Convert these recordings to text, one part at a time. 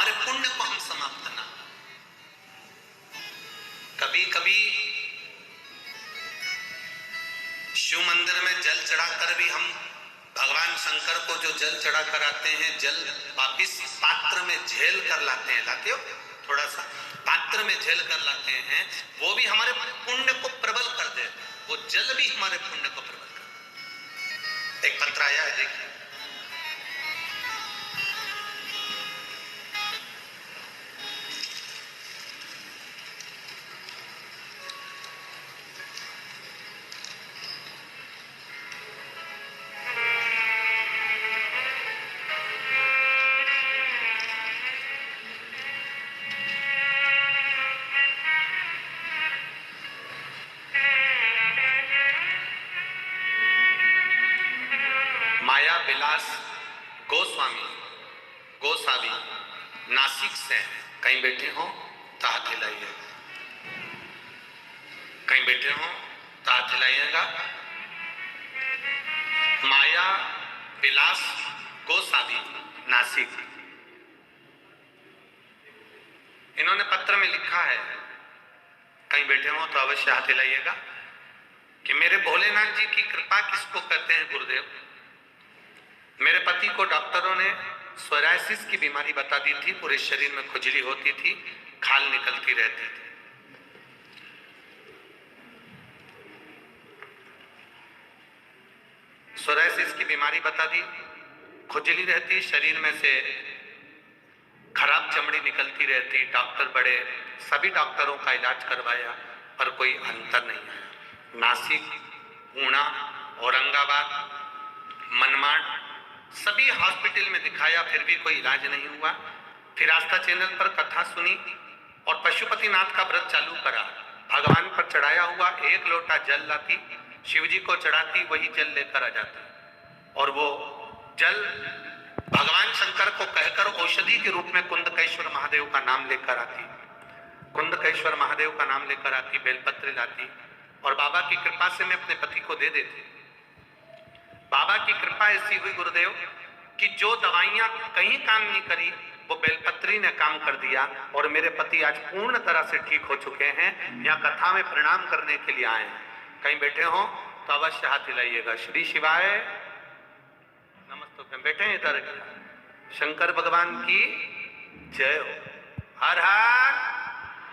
हमारे पुण्य को हम समाप्त ना। कभी कभी शिव मंदिर में जल चढ़ाकर भी हम भगवान शंकर को जो जल चढ़ा कर आते हैं, जल वापिस पात्र में झेल कर लाते हैं, लाते हो थोड़ा सा पात्र में झेल कर लाते हैं, वो भी हमारे पुण्य को प्रबल कर देते हैं। वो जल भी हमारे पुण्य को प्रबल कर देते। एक पत्र आया है, देखिए। माया विलास गोसावी नासिक से कहीं बैठे हो तो हाथ हिलाइए, कहीं बैठे हो तो हाथ हिलाइएगा। माया विलास गोसावी नासिक, इन्होंने पत्र में लिखा है, कहीं बैठे हो तो अवश्य हाथ हिलाइएगा, कि मेरे भोलेनाथ जी की कृपा किसको कहते हैं गुरुदेव। मेरे पति को डॉक्टरों ने सोरायसिस की बीमारी बता दी थी, पूरे शरीर में खुजली होती थी, खाल निकलती रहती थी। सोरायसिस की बीमारी बता दी, खुजली रहती, शरीर में से खराब चमड़ी निकलती रहती। डॉक्टर बड़े, सभी डॉक्टरों का इलाज करवाया पर कोई अंतर नहीं आया। नासिक, पुणे, औरंगाबाद, मनमाड सभी हॉस्पिटल में दिखाया, फिर भी कोई इलाज नहीं हुआ। फिर आस्था चैनल पर कथा सुनी और पशुपतिनाथ का व्रत चालू करा। भगवान पर चढ़ाया हुआ एक लोटा जल लाती, शिव जी को चढ़ाती, वही जल लेकर आ जाती और वो जल भगवान शंकर को कहकर औषधि के रूप में कुंदकेश्वर महादेव का नाम लेकर आती, कुंदकेश्वर महादेव का नाम लेकर आती, बेलपत्र लाती और बाबा की कृपा से मैं अपने पति को दे देती। बाबा की कृपा ऐसी हुई गुरुदेव कि जो दवाइयां कहीं काम नहीं करी, वो बेलपत्री ने काम कर दिया और मेरे पति आज पूर्ण तरह से ठीक हो चुके हैं। यहाँ कथा में प्रणाम करने के लिए आए हैं। कहीं बैठे हो तो अवश्य हाथ हिलाइएगा। श्री शिवाय नमस्ते। बैठे हैं इधर, शंकर भगवान की जय हो। हर हर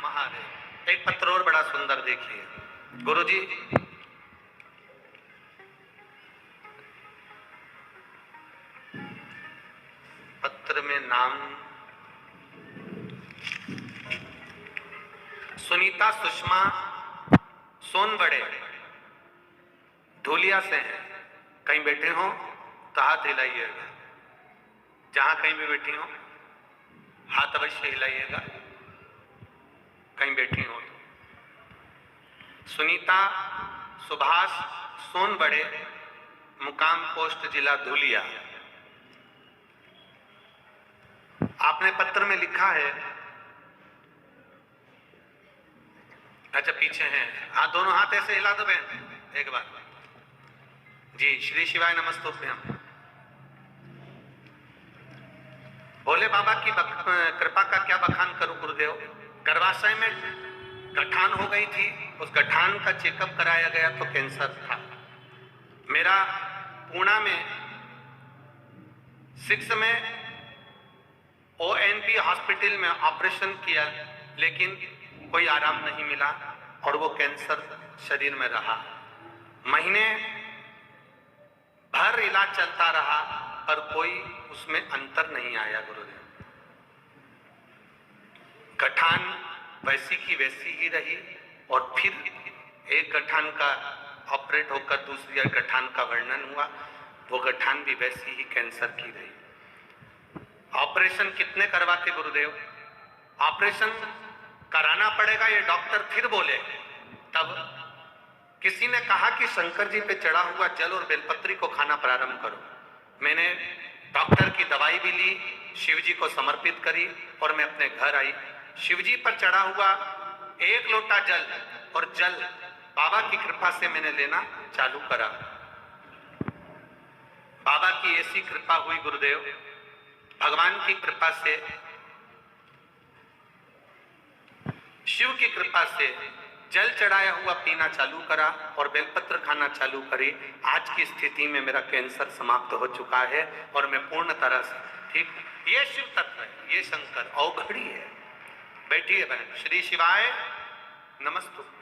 महादेव। एक पत्र और बड़ा सुंदर देखिए गुरुजी, पत्र में नाम सुनीता सुषमा सोनबड़े धूलिया से हैं। कहीं बैठे हो तो हाथ हिलाइएगा। जहां कहीं भी बैठी हो हाथ अवश्य हिलाइएगा, कहीं बैठी हो तो। सुनीता सुभाष सोनबड़े, मुकाम पोस्ट जिला धूलिया। आपने पत्र में लिखा है, अच्छा पीछे हैं, हाँ दोनों हाथ ऐसे हिला दो बहन एक बार जी। श्री शिवाय नमस्तोभ्यम। भोले बाबा की कृपा का क्या बखान करूं गुरुदेव। गर्भाशय में गठान हो गई थी, उस गठान का चेकअप कराया गया तो कैंसर था। मेरा पुणे में 6 में ONP हॉस्पिटल में ऑपरेशन किया, लेकिन कोई आराम नहीं मिला और वो कैंसर शरीर में रहा। महीने भर इलाज चलता रहा पर कोई उसमें अंतर नहीं आया गुरुदेव। गठान वैसी की वैसी ही रही और फिर एक गठान का ऑपरेट होकर दूसरी गठान का वर्णन हुआ, वो गठान भी वैसी ही कैंसर की रही। ऑपरेशन कितने करवाते गुरुदेव, ऑपरेशन कराना पड़ेगा ये डॉक्टर फिर बोले। तब किसी ने कहा कि शंकर जी पे चढ़ा हुआ जल और बेलपत्री को खाना प्रारंभ करो। मैंने डॉक्टर की दवाई भी ली, शिव जी को समर्पित करी और मैं अपने घर आई। शिव जी पर चढ़ा हुआ एक लोटा जल और जल बाबा की कृपा से मैंने लेना चालू करा। बाबा की ऐसी कृपा हुई गुरुदेव, भगवान की कृपा से शिव की कृपा से जल चढ़ाया हुआ पीना चालू करा और बेलपत्र खाना चालू करी। आज की स्थिति में मेरा कैंसर समाप्त हो चुका है और मैं पूर्ण तरह से ठीक हूं। ये शिव तत्व है, ये शंकर अवघड़ी है। बैठिए बहन। श्री शिवाय नमस्तुभ्यं।